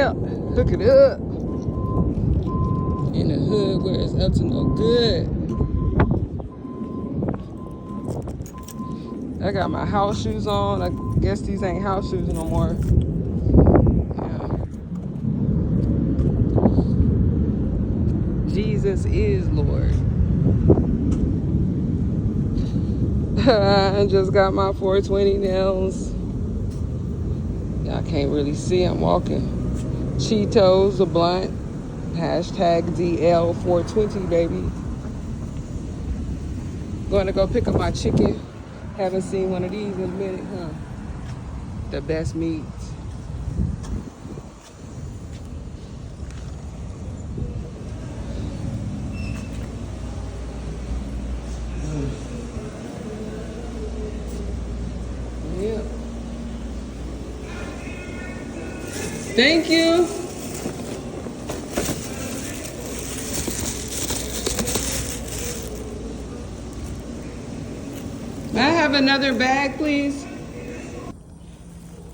Yeah, hook it up. In the hood where it's up to no good. I got my house shoes on. I guess these ain't house shoes no more. Yeah. Jesus is Lord. I just got my 420 nails. Y'all can't really see. I'm walking. Cheetos, the blunt. Hashtag DL420, baby. Going to go pick up my chicken. Haven't seen one of these in a minute, huh? The best meats. Yep. Thank you. May I have another bag, please?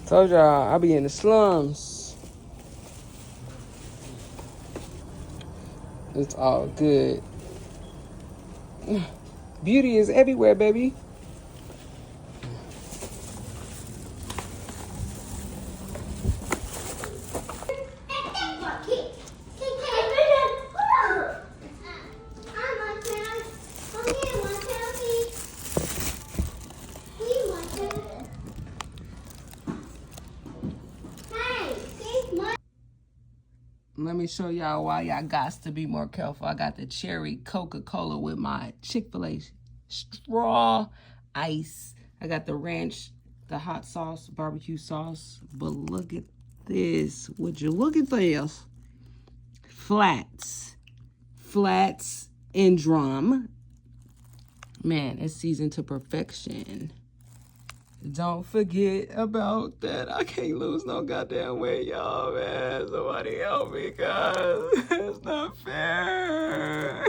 Told y'all, I be in the slums. It's all good. Beauty is everywhere, baby. Let me show y'all why y'all got to be more careful. I got the cherry Coca-Cola with my Chick-fil-A straw ice. I got the ranch, the hot sauce, barbecue sauce. But look at this. Would you look at this? Flats and drum. Man, it's seasoned to perfection. Don't forget about that. I can't lose no goddamn weight, y'all, man. Somebody help me, guys. It's not fair.